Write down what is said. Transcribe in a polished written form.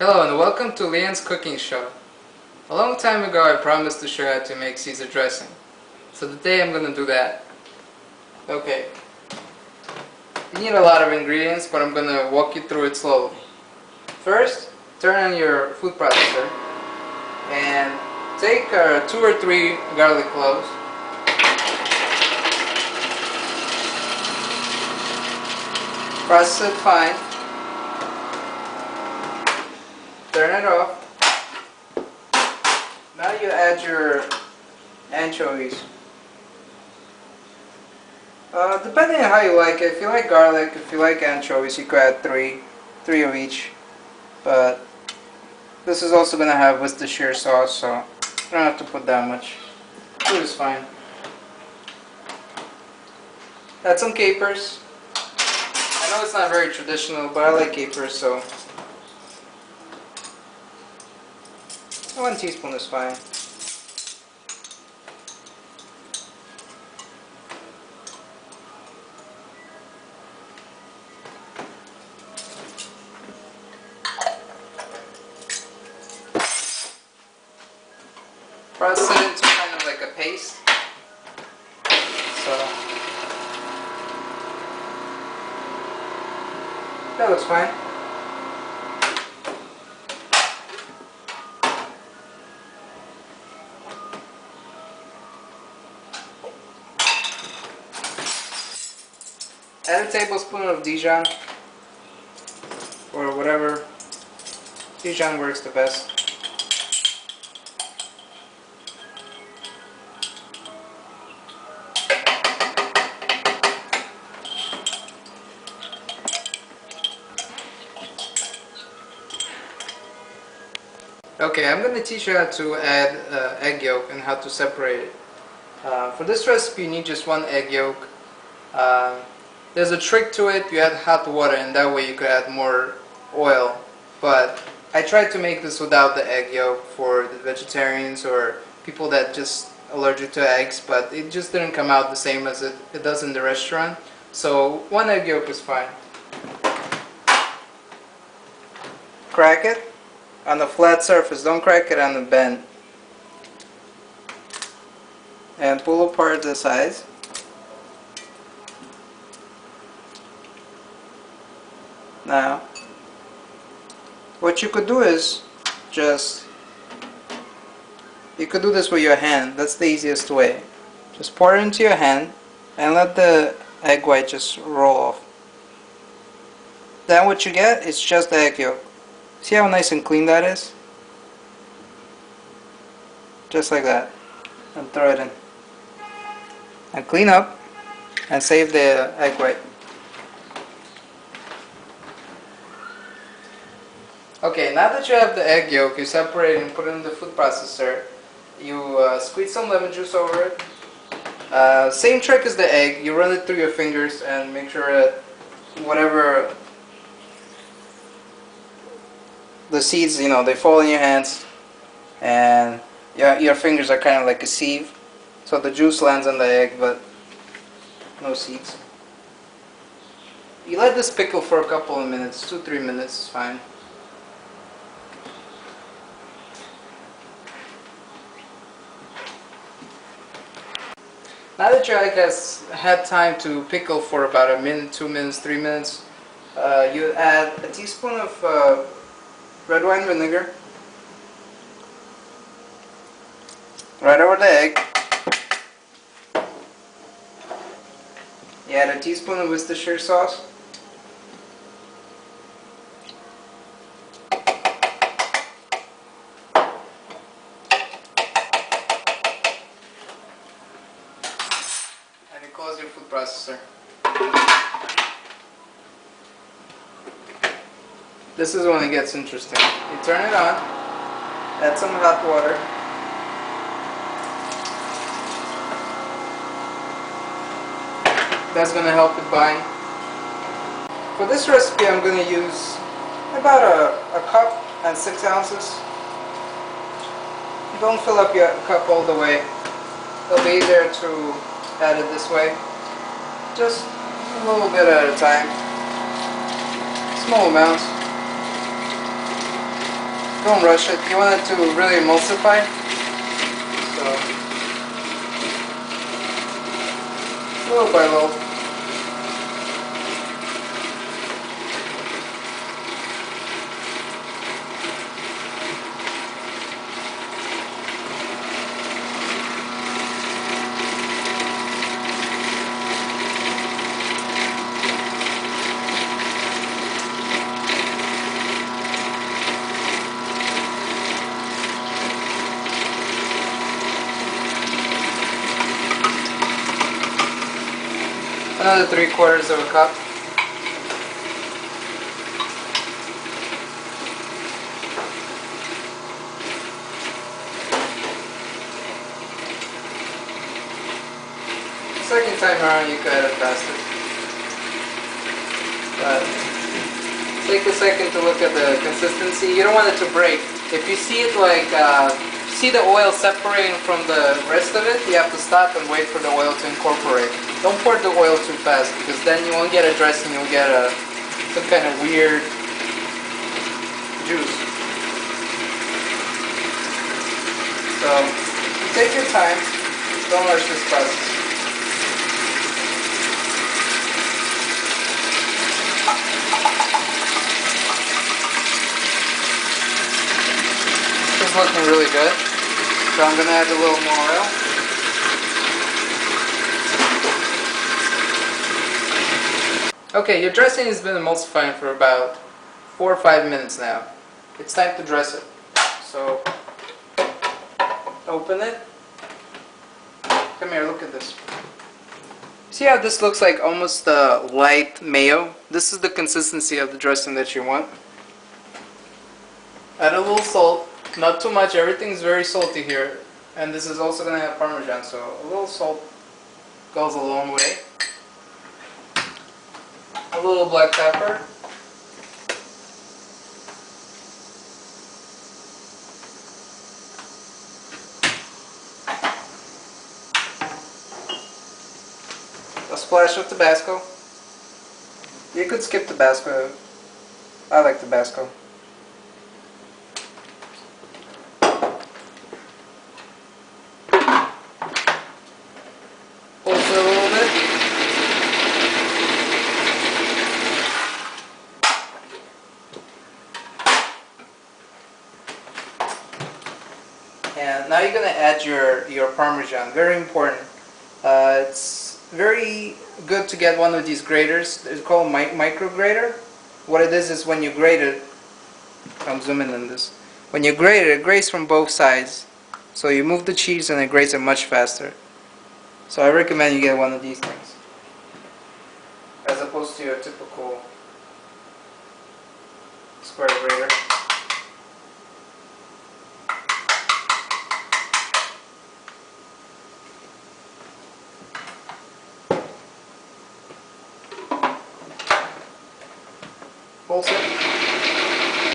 Hello and welcome to Leon's Cooking Show. A long time ago I promised to show you how to make Caesar dressing. So today I'm going to do that. Okay. You need a lot of ingredients, but I'm going to walk you through it slowly. First, turn on your food processor and take 2 or 3 garlic cloves. Process it fine. Turn it off. Now you add your anchovies. Depending on how you like it, if you like garlic, if you like anchovies, you could add 3 of each. But this is also going to have Worcestershire sauce, so you don't have to put that much. 2 is fine. Add some capers. I know it's not very traditional, but I like capers, so 1 teaspoon is fine. Process it into kind of like a paste. So that looks fine. Add a tablespoon of Dijon, or whatever. Dijon works the best. Okay, I'm going to teach you how to add egg yolk and how to separate it. For this recipe you need just 1 egg yolk. There's a trick to it. You add hot water and that way you could add more oil. But I tried to make this without the egg yolk for the vegetarians or people that just allergic to eggs, but it just didn't come out the same as it does in the restaurant. So 1 egg yolk is fine. Crack it on a flat surface, don't crack it on the bend. And pull apart the sides. Now, what you could do is you could do this with your hand. That's the easiest way. Just pour it into your hand and let the egg white just roll off. Then what you get is just the egg yolk. See how nice and clean that is? Just like that. And throw it in. And clean up and save the egg white. Okay, now that you have the egg yolk, you separate it and put it in the food processor. You squeeze some lemon juice over it. Same trick as the egg. You run it through your fingers and make sure that whatever the seeds, they fall in your hands, and your fingers are kind of like a sieve, so the juice lands on the egg, but no seeds. You let this pickle for a couple of minutes, 2-3 minutes is fine. Now that your egg has had time to pickle for about 1 minute, 2 minutes, 3 minutes, you add a teaspoon of red wine vinegar right over the egg. You add a teaspoon of Worcestershire sauce. And you close your food processor. This is when it gets interesting. You turn it on, add some hot water. That's going to help it bind. For this recipe I'm going to use about a cup and 6 ounces. Don't fill up your cup all the way. It'll be easier to add it this way. Just a little bit at a time. Small amounts. Don't rush it. You want it to really emulsify. So, little by little. Another 3/4 of a cup. Second time around you could add it faster. But take a second to look at the consistency. You don't want it to break. If you see it like, see the oil separating from the rest of it, you have to stop and wait for the oil to incorporate. Don't pour the oil too fast because then you won't get a dressing, you'll get some kind of weird juice. So take your time, don't rush this process. This is looking really good, so I'm going to add a little more oil. Okay, your dressing has been emulsifying for about 4 or 5 minutes now. It's time to dress it. So, open it. Come here, look at this. See how this looks like almost light mayo? This is the consistency of the dressing that you want. Add a little salt, not too much, everything's very salty here. And this is also going to have Parmesan, so a little salt goes a long way. A little black pepper. A splash of Tabasco. You could skip Tabasco. I like Tabasco. Pulse it a little bit. And now you're going to add your Parmesan. Very important. It's very good to get one of these graters. It's called micro grater. What it is when you grate it, I'm zooming in this. When you grate it, it grates from both sides. So you move the cheese and it grates it much faster. So I recommend you get one of these things, as opposed to your typical square grater. Pulse it.